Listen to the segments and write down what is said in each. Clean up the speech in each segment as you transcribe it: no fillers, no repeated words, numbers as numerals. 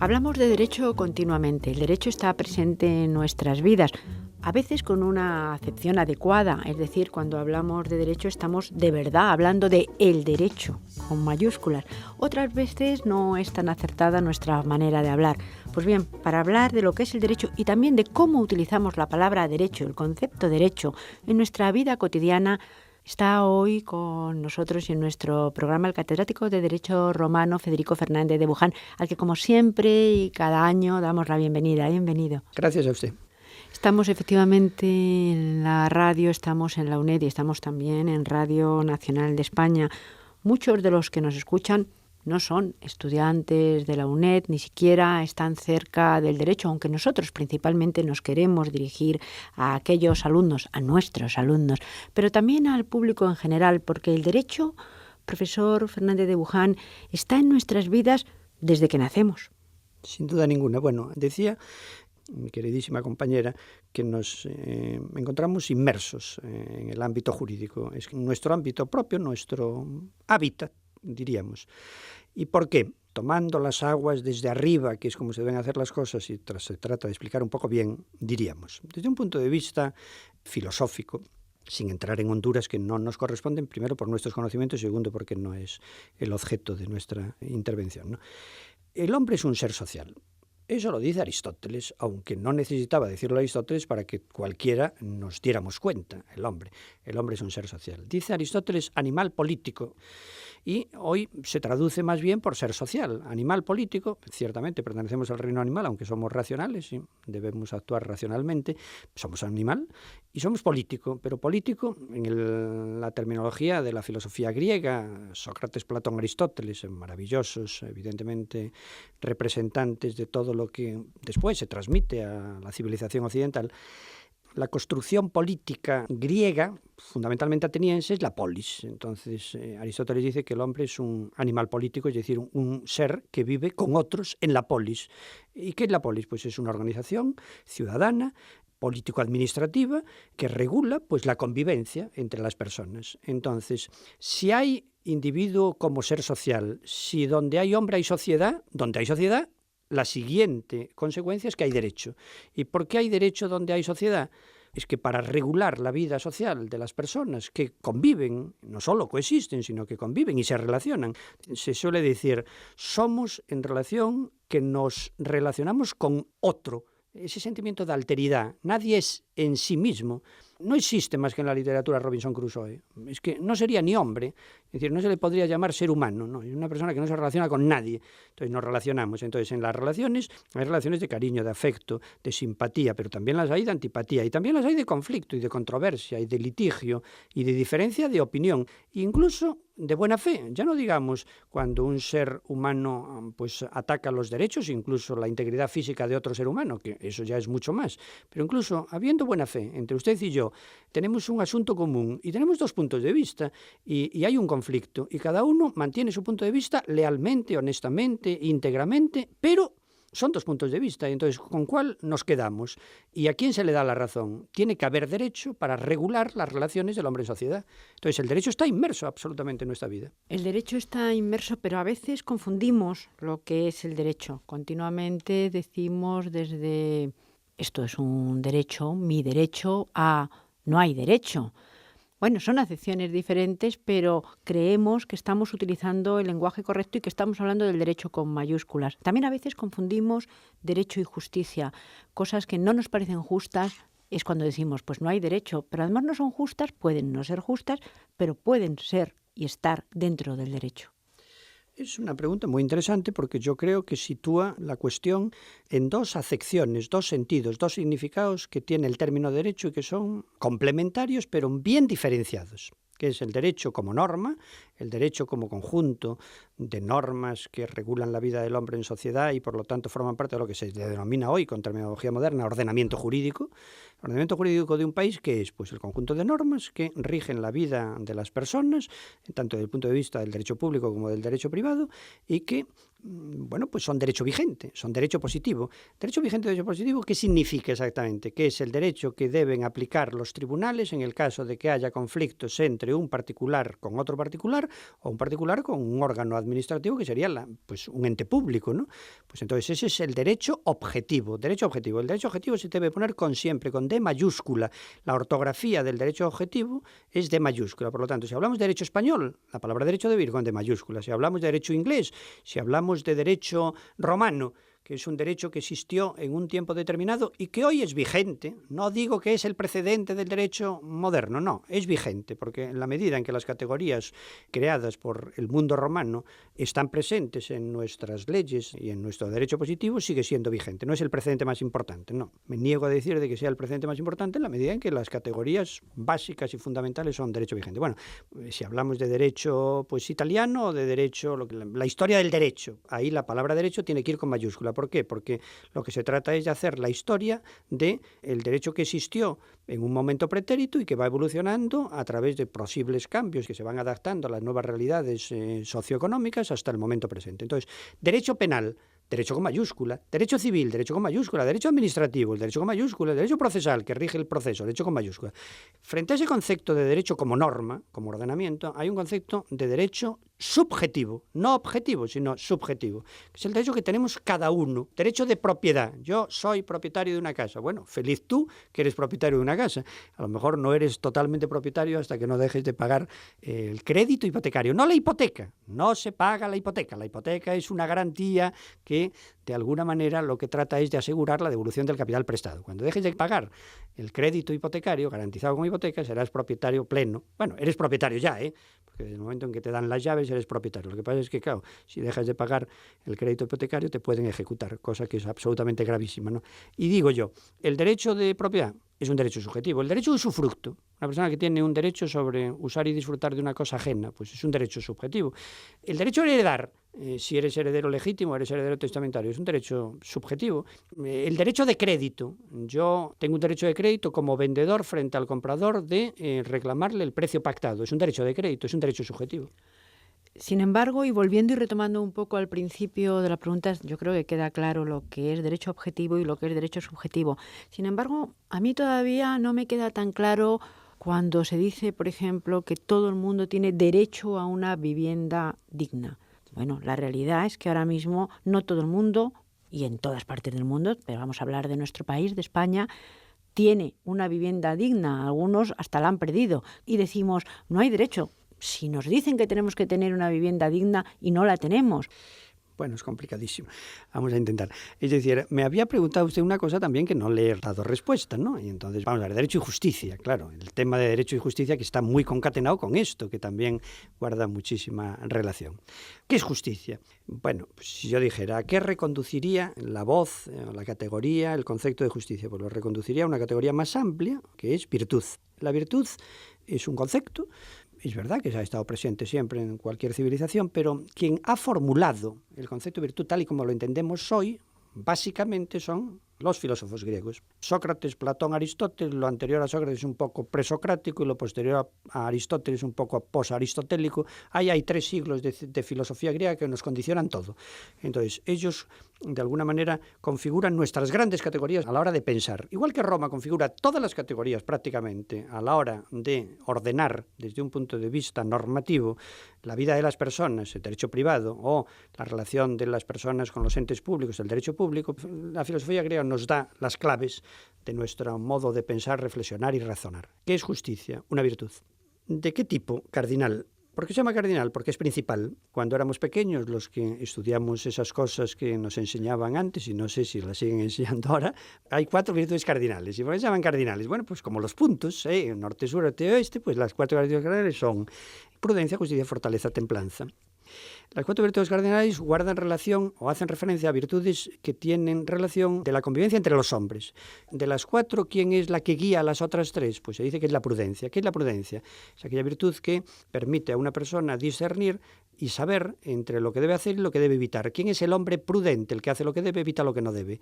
Hablamos de derecho continuamente. El derecho está presente en nuestras vidas, a veces con una acepción adecuada. Es decir, cuando hablamos de derecho estamos de verdad hablando de el derecho, con mayúsculas. Otras veces no es tan acertada nuestra manera de hablar. Pues bien, para hablar de lo que es el derecho y también de cómo utilizamos la palabra derecho, el concepto derecho, en nuestra vida cotidiana, está hoy con nosotros y en nuestro programa el catedrático de Derecho Romano Federico Fernández de Buján, al que como siempre y cada año damos la bienvenida. Bienvenido. Gracias a usted. Estamos efectivamente en la radio, estamos en la UNED y estamos también en Radio Nacional de España. Muchos de los que nos escuchan no son estudiantes de la UNED, ni siquiera están cerca del derecho, aunque nosotros principalmente nos queremos dirigir a aquellos alumnos, a nuestros alumnos, pero también al público en general, porque el derecho, profesor Fernández de Buján, está en nuestras vidas desde que nacemos. Sin duda ninguna. Bueno, decía mi queridísima compañera que nos encontramos inmersos en el ámbito jurídico. Es nuestro ámbito propio, nuestro hábitat, diríamos. ¿Y por qué? Tomando las aguas desde arriba, que es como se deben hacer las cosas, y se trata de explicar un poco bien, diríamos, desde un punto de vista filosófico, sin entrar en honduras que no nos corresponden, primero por nuestros conocimientos y segundo porque no es el objeto de nuestra intervención, ¿no? El hombre es un ser social. Eso lo dice Aristóteles, aunque no necesitaba decirlo Aristóteles para que cualquiera nos diéramos cuenta. El hombre es un ser social. Dice Aristóteles animal político, y hoy se traduce más bien por ser social. Animal político, ciertamente pertenecemos al reino animal, aunque somos racionales y debemos actuar racionalmente, somos animal y somos político, pero político en la terminología de la filosofía griega, Sócrates, Platón, Aristóteles, maravillosos, evidentemente representantes de todo lo que después se transmite a la civilización occidental. La construcción política griega, fundamentalmente ateniense, es la polis. Entonces, Aristóteles dice que el hombre es un animal político, es decir, un ser que vive con otros en la polis. ¿Y qué es la polis? Pues es una organización ciudadana, político-administrativa, que regula pues, la convivencia entre las personas. Entonces, si hay individuo como ser social, si donde hay hombre hay sociedad, la siguiente consecuencia es que hay derecho. ¿Y por qué hay derecho donde hay sociedad? Es que para regular la vida social de las personas que conviven, no solo coexisten, sino que conviven y se relacionan, se suele decir, somos en relación que nos relacionamos con otro. Ese sentimiento de alteridad, nadie es en sí mismo, no existe más que en la literatura Robinson Crusoe. Es que no sería ni hombre, es decir, no se le podría llamar ser humano, ¿no? Es una persona que no se relaciona con nadie. Entonces nos relacionamos. Entonces en las relaciones hay relaciones de cariño, de afecto, de simpatía, pero también las hay de antipatía y también las hay de conflicto y de controversia y de litigio y de diferencia de opinión, incluso de buena fe. Ya no digamos cuando un ser humano pues ataca los derechos, incluso la integridad física de otro ser humano, que eso ya es mucho más. Pero incluso habiendo buena fe entre usted y yo, tenemos un asunto común y tenemos dos puntos de vista y hay un conflicto y cada uno mantiene su punto de vista lealmente, honestamente, íntegramente, pero son dos puntos de vista. Entonces, ¿con cuál nos quedamos? ¿Y a quién se le da la razón? Tiene que haber derecho para regular las relaciones del hombre en sociedad. Entonces, el derecho está inmerso absolutamente en nuestra vida. El derecho está inmerso, pero a veces confundimos lo que es el derecho. Continuamente decimos desde esto es un derecho, mi derecho, a no hay derecho. Bueno, son acepciones diferentes, pero creemos que estamos utilizando el lenguaje correcto y que estamos hablando del derecho con mayúsculas. También a veces confundimos derecho y justicia. Cosas que no nos parecen justas es cuando decimos, pues no hay derecho, pero además no son justas, pueden no ser justas, pero pueden ser y estar dentro del derecho. Es una pregunta muy interesante porque yo creo que sitúa la cuestión en dos acepciones, dos sentidos, dos significados que tiene el término derecho y que son complementarios pero bien diferenciados, que es el derecho como norma, el derecho como conjunto de normas que regulan la vida del hombre en sociedad y por lo tanto forman parte de lo que se denomina hoy con terminología moderna ordenamiento jurídico. El ordenamiento jurídico de un país, ¿qué es? Pues el conjunto de normas que rigen la vida de las personas, tanto desde el punto de vista del derecho público como del derecho privado, y que bueno, pues son derecho vigente, son derecho positivo. Derecho vigente, derecho positivo, ¿qué significa exactamente? Que es el derecho que deben aplicar los tribunales en el caso de que haya conflictos entre un particular con otro particular o un particular con un órgano administrativo que sería pues un ente público, ¿no? Pues entonces ese es el derecho objetivo. Derecho objetivo. El derecho objetivo se debe poner siempre con D mayúscula. La ortografía del derecho objetivo es D mayúscula. Por lo tanto, si hablamos de derecho español, la palabra derecho debe ir con D mayúscula. Si hablamos de derecho inglés, si hablamos de derecho romano, que es un derecho que existió en un tiempo determinado y que hoy es vigente. No digo que es el precedente del derecho moderno, no, es vigente, porque en la medida en que las categorías creadas por el mundo romano están presentes en nuestras leyes y en nuestro derecho positivo, sigue siendo vigente. No es el precedente más importante, no. Me niego a decir de que sea el precedente más importante en la medida en que las categorías básicas y fundamentales son derecho vigente. Bueno, si hablamos de derecho pues italiano o de derecho, la historia del derecho, ahí la palabra derecho tiene que ir con mayúscula. ¿Por qué? Porque lo que se trata es de hacer la historia del derecho que existió en un momento pretérito y que va evolucionando a través de posibles cambios que se van adaptando a las nuevas realidades socioeconómicas hasta el momento presente. Entonces, derecho penal, derecho con mayúscula, derecho civil, derecho con mayúscula, derecho administrativo, el derecho con mayúscula, el derecho procesal, que rige el proceso, derecho con mayúscula. Frente a ese concepto de derecho como norma, como ordenamiento, hay un concepto de derecho subjetivo, no objetivo, sino subjetivo, que es el derecho que tenemos cada uno, derecho de propiedad. Yo soy propietario de una casa. Bueno, feliz tú que eres propietario de una casa. A lo mejor no eres totalmente propietario hasta que no dejes de pagar el crédito hipotecario. No la hipoteca, no se paga la hipoteca. La hipoteca es una garantía que de alguna manera lo que trata es de asegurar la devolución del capital prestado. Cuando dejes de pagar el crédito hipotecario garantizado con hipoteca, serás propietario pleno. Bueno, eres propietario ya, porque desde el momento en que te dan las llaves eres propietario. Lo que pasa es que, claro, si dejas de pagar el crédito hipotecario te pueden ejecutar, cosa que es absolutamente gravísima, ¿no? Y digo yo, el derecho de propiedad es un derecho subjetivo. El derecho de usufructo, una persona que tiene un derecho sobre usar y disfrutar de una cosa ajena, pues es un derecho subjetivo. El derecho a heredar, si eres heredero legítimo o eres heredero testamentario, es un derecho subjetivo. El derecho de crédito, yo tengo un derecho de crédito como vendedor frente al comprador de reclamarle el precio pactado, es un derecho de crédito, es un derecho subjetivo. Sin embargo, y volviendo y retomando un poco al principio de la pregunta, yo creo que queda claro lo que es derecho objetivo y lo que es derecho subjetivo. Sin embargo, a mí todavía no me queda tan claro cuando se dice, por ejemplo, que todo el mundo tiene derecho a una vivienda digna. Bueno, la realidad es que ahora mismo no todo el mundo, y en todas partes del mundo, pero vamos a hablar de nuestro país, de España, tiene una vivienda digna. Algunos hasta la han perdido. Y decimos, no hay derecho. Si nos dicen que tenemos que tener una vivienda digna y no la tenemos. Bueno, es complicadísimo. Vamos a intentar. Es decir, me había preguntado usted una cosa también que no le he dado respuesta, ¿no? Y entonces, vamos a ver, derecho y justicia, claro. El tema de derecho y justicia que está muy concatenado con esto, que también guarda muchísima relación. ¿Qué es justicia? Bueno, pues si yo dijera, ¿a qué reconduciría la voz, la categoría, el concepto de justicia? Pues lo reconduciría a una categoría más amplia, que es virtud. La virtud es un concepto. Es verdad que se ha estado presente siempre en cualquier civilización, pero quien ha formulado el concepto de virtud tal y como lo entendemos hoy, básicamente son los filósofos griegos. Sócrates, Platón, Aristóteles, lo anterior a Sócrates es un poco presocrático y lo posterior a Aristóteles un poco posaristotélico. Ahí hay 3 siglos de filosofía griega que nos condicionan todo. Entonces, ellos de alguna manera configuran nuestras grandes categorías a la hora de pensar. Igual que Roma configura todas las categorías prácticamente a la hora de ordenar desde un punto de vista normativo la vida de las personas, el derecho privado o la relación de las personas con los entes públicos, el derecho público, la filosofía griega nos da las claves de nuestro modo de pensar, reflexionar y razonar. ¿Qué es justicia? Una virtud. ¿De qué tipo? Cardinal. ¿Por qué se llama cardinal? Porque es principal. Cuando éramos pequeños, los que estudiamos esas cosas que nos enseñaban antes, y no sé si las siguen enseñando ahora, hay 4 virtudes cardinales. ¿Y por qué se llaman cardinales? Bueno, pues como los puntos, norte, sur, este, oeste, pues las 4 virtudes cardinales son prudencia, justicia, fortaleza, templanza. Las 4 virtudes cardinales guardan relación o hacen referencia a virtudes que tienen relación de la convivencia entre los hombres. De las 4, ¿quién es la que guía a las otras 3? Pues se dice que es la prudencia. ¿Qué es la prudencia? Es aquella virtud que permite a una persona discernir y saber entre lo que debe hacer y lo que debe evitar. ¿Quién es el hombre prudente? El que hace lo que debe, evita lo que no debe.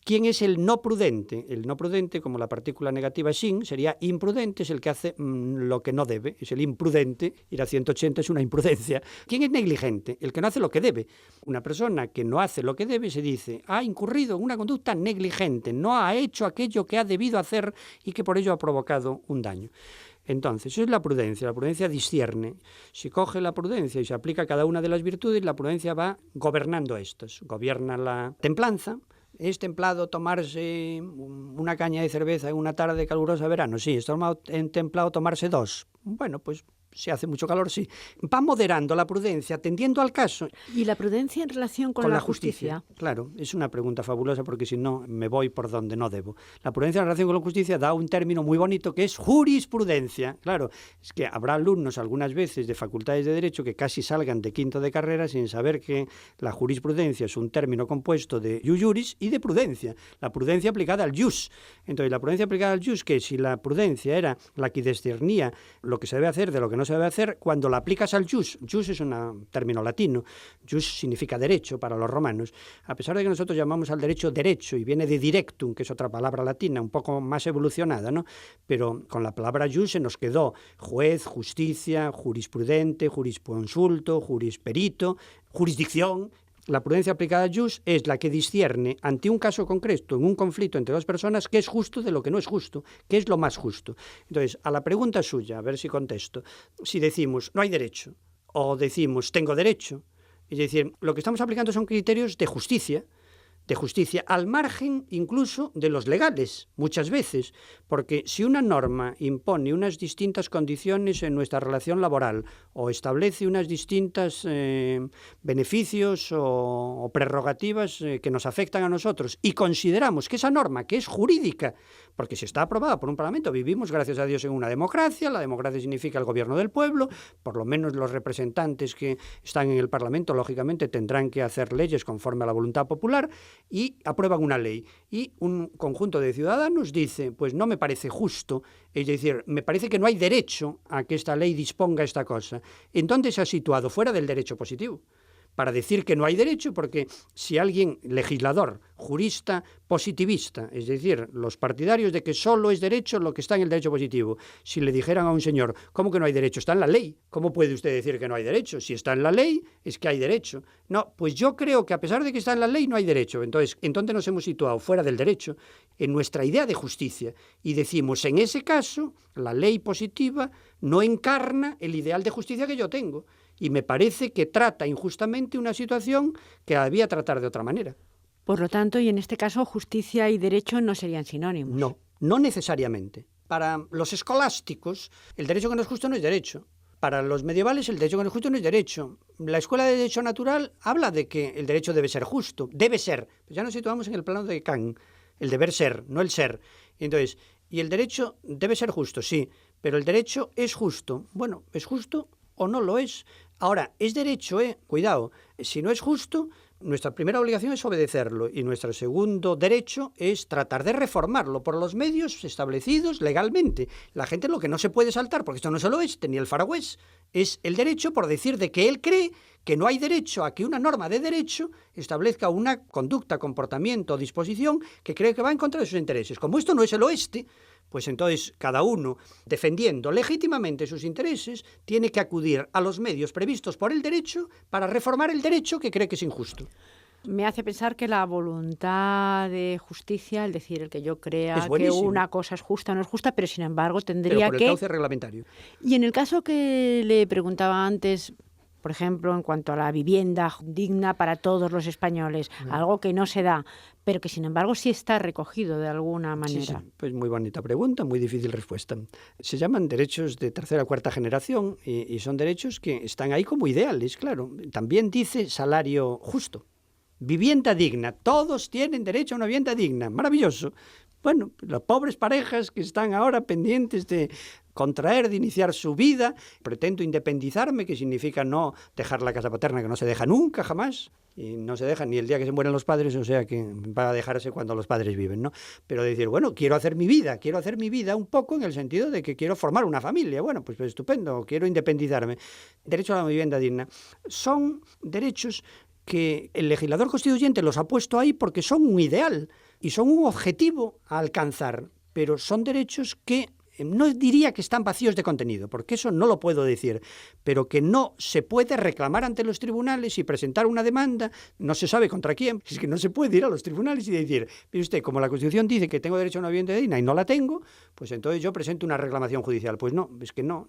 ¿Quién es el no prudente? El no prudente, como la partícula negativa es sin, sería imprudente, es el que hace lo que no debe. Es el imprudente, y la 180 es una imprudencia. ¿Quién es negligente? El que no hace lo que debe. Una persona que no hace lo que debe se dice, ha incurrido en una conducta negligente, no ha hecho aquello que ha debido hacer y que por ello ha provocado un daño. Entonces, eso es la prudencia discierne. Si coge la prudencia y se aplica a cada una de las virtudes, la prudencia va gobernando estas. Gobierna la templanza. ¿Es templado tomarse una caña de cerveza en una tarde calurosa de verano? Sí. ¿Es templado tomarse 2? Bueno, pues si hace mucho calor, sí. Va moderando la prudencia, atendiendo al caso. ¿Y la prudencia en relación con la justicia? Claro, es una pregunta fabulosa porque si no me voy por donde no debo. La prudencia en relación con la justicia da un término muy bonito que es jurisprudencia. Claro, es que habrá alumnos algunas veces de facultades de Derecho que casi salgan de quinto de carrera sin saber que la jurisprudencia es un término compuesto de ius juris y de prudencia. La prudencia aplicada al jus. Entonces, la prudencia aplicada al jus, que si la prudencia era la que discernía lo que se debe hacer de lo que no se debe hacer, cuando la aplicas al jus es un término latino, jus significa derecho para los romanos, a pesar de que nosotros llamamos al derecho derecho y viene de directum, que es otra palabra latina un poco más evolucionada, ¿no? Pero con la palabra jus se nos quedó juez, justicia, jurisprudente, jurisconsulto, jurisperito, jurisdicción. La prudencia aplicada al jus es la que discierne ante un caso concreto, en un conflicto entre dos personas, qué es justo de lo que no es justo, qué es lo más justo. Entonces, a la pregunta suya, a ver si contesto, si decimos no hay derecho o decimos tengo derecho, es decir, lo que estamos aplicando son criterios de justicia al margen incluso de los legales, muchas veces, porque si una norma impone unas distintas condiciones en nuestra relación laboral o establece unas distintas beneficios o prerrogativas que nos afectan a nosotros y consideramos que esa norma, que es jurídica, porque si está aprobada por un parlamento, vivimos, gracias a Dios, en una democracia, la democracia significa el gobierno del pueblo, por lo menos los representantes que están en el parlamento, lógicamente, tendrán que hacer leyes conforme a la voluntad popular, y aprueban una ley. Y un conjunto de ciudadanos dice, pues no me parece justo, es decir, me parece que no hay derecho a que esta ley disponga esta cosa. Entonces se ha situado fuera del derecho positivo, para decir que no hay derecho, porque si alguien, legislador, jurista, positivista, es decir, los partidarios de que solo es derecho lo que está en el derecho positivo, si le dijeran a un señor, ¿cómo que no hay derecho? Está en la ley. ¿Cómo puede usted decir que no hay derecho? Si está en la ley, es que hay derecho. No, pues yo creo que a pesar de que está en la ley, no hay derecho. Entonces nos hemos situado fuera del derecho, en nuestra idea de justicia, y decimos, en ese caso, la ley positiva no encarna el ideal de justicia que yo tengo. Y me parece que trata injustamente una situación que debía tratar de otra manera. Por lo tanto, y en este caso, justicia y derecho no serían sinónimos. No necesariamente. Para los escolásticos, el derecho que no es justo no es derecho. Para los medievales, el derecho que no es justo no es derecho. La Escuela de Derecho Natural habla de que el derecho debe ser justo. Debe ser. Pues ya nos situamos en el plano de Kant. El deber ser, no el ser. Entonces, ¿y el derecho debe ser justo? Sí. Pero el derecho es justo. Bueno, ¿es justo o no lo es? Ahora, es derecho, cuidado, si no es justo, nuestra primera obligación es obedecerlo y nuestro segundo derecho es tratar de reformarlo por los medios establecidos legalmente. La gente lo que no se puede saltar, porque esto no es el oeste ni el far west, es el derecho por decir de que él cree que no hay derecho a que una norma de derecho establezca una conducta, comportamiento o disposición que cree que va en contra de sus intereses. Como esto no es el oeste, pues entonces cada uno, defendiendo legítimamente sus intereses, tiene que acudir a los medios previstos por el derecho para reformar el derecho que cree que es injusto. Me hace pensar que la voluntad de justicia, es decir, el que yo crea que una cosa es justa o no es justa, pero sin embargo tendría por el cauce reglamentario. Y en el caso que le preguntaba antes, por ejemplo, en cuanto a la vivienda digna para todos los españoles, algo que no se da, pero que sin embargo sí está recogido de alguna manera. Sí, pues muy bonita pregunta, muy difícil respuesta. Se llaman derechos de tercera o cuarta generación y son derechos que están ahí como ideales, claro. También dice salario justo, vivienda digna, todos tienen derecho a una vivienda digna, maravilloso. Bueno, las pobres parejas que están ahora pendientes de contraer, de iniciar su vida, pretendo independizarme, que significa no dejar la casa paterna, que no se deja nunca, jamás, y no se deja ni el día que se mueren los padres, o sea que va a dejarse cuando los padres viven, ¿no? Pero decir, bueno, quiero hacer mi vida un poco en el sentido de que quiero formar una familia, bueno, pues estupendo, quiero independizarme. Derecho a la vivienda digna. Son derechos que el legislador constituyente los ha puesto ahí porque son un ideal y son un objetivo a alcanzar, pero son derechos que no diría que están vacíos de contenido, porque eso no lo puedo decir, pero que no se puede reclamar ante los tribunales y presentar una demanda, no se sabe contra quién, es que no se puede ir a los tribunales y decir, mire usted, como la Constitución dice que tengo derecho a una vivienda digna y no la tengo, pues entonces yo presento una reclamación judicial. Pues no, es que no,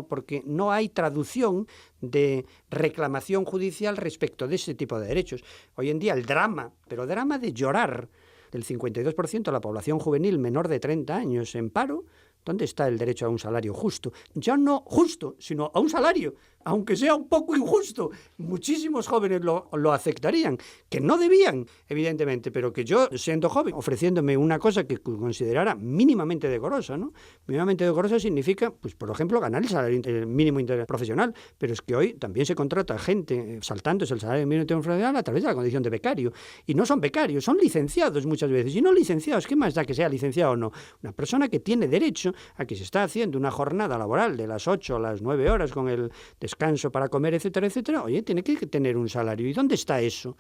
porque no hay traducción de reclamación judicial respecto de ese tipo de derechos. Hoy en día el drama, pero drama de llorar, del 52% de la población juvenil menor de 30 años en paro, ¿dónde está el derecho a un salario justo? Ya no justo, sino a un salario, aunque sea un poco injusto. Muchísimos jóvenes lo aceptarían, que no debían, evidentemente, pero que yo, siendo joven, ofreciéndome una cosa que considerara mínimamente decorosa, ¿no? Mínimamente decorosa significa, pues por ejemplo, ganar el salario mínimo interprofesional, pero es que hoy también se contrata gente saltándose el salario mínimo interprofesional a través de la condición de becario. Y no son becarios, son licenciados muchas veces. Y no licenciados, ¿qué más da que sea licenciado o no? Una persona que tiene derecho a que se está haciendo una jornada laboral de las 8 a las 9 horas con el descanso para comer, etcétera, etcétera, oye, tiene que tener un salario. ¿Y dónde está eso?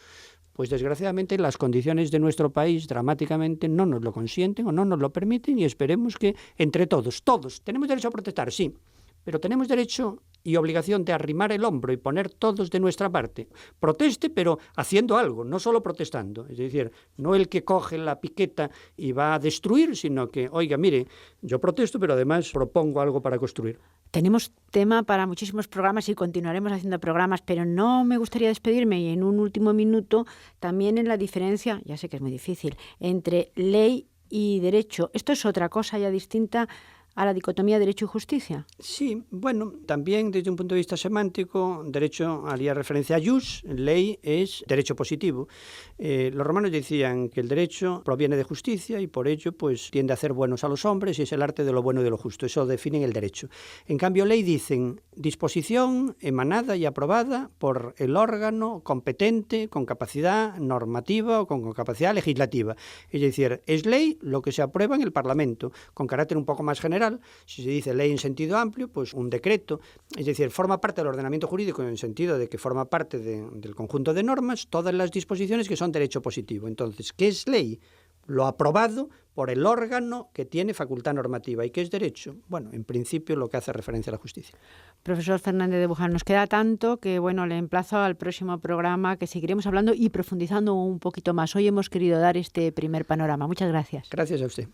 Pues desgraciadamente las condiciones de nuestro país dramáticamente no nos lo consienten o no nos lo permiten y esperemos que entre todos, tenemos derecho a protestar, sí, pero tenemos derecho y obligación de arrimar el hombro y poner todos de nuestra parte. Proteste, pero haciendo algo, no solo protestando. Es decir, no el que coge la piqueta y va a destruir, sino que, oiga, mire, yo protesto, pero además propongo algo para construir. Tenemos tema para muchísimos programas y continuaremos haciendo programas, pero no me gustaría despedirme y en un último minuto también en la diferencia, ya sé que es muy difícil, entre ley y derecho. Esto es otra cosa ya distinta a la dicotomía derecho y justicia. Sí, bueno, también desde un punto de vista semántico, derecho haría referencia a jus, ley es derecho positivo. Los romanos decían que el derecho proviene de justicia y por ello pues tiende a hacer buenos a los hombres y es el arte de lo bueno y de lo justo. Eso definen el derecho. En cambio, ley dicen disposición emanada y aprobada por el órgano competente con capacidad normativa o con capacidad legislativa. Es decir, es ley lo que se aprueba en el Parlamento, con carácter un poco más general. Si se dice ley en sentido amplio, pues un decreto, es decir, forma parte del ordenamiento jurídico en el sentido de que forma parte del conjunto de normas, todas las disposiciones que son derecho positivo. Entonces, ¿qué es ley? Lo aprobado por el órgano que tiene facultad normativa. ¿Y qué es derecho? Bueno, en principio lo que hace referencia a la justicia. Profesor Fernández de Buján, nos queda tanto que, bueno, le emplazo al próximo programa que seguiremos hablando y profundizando un poquito más. Hoy hemos querido dar este primer panorama. Muchas gracias. Gracias a usted.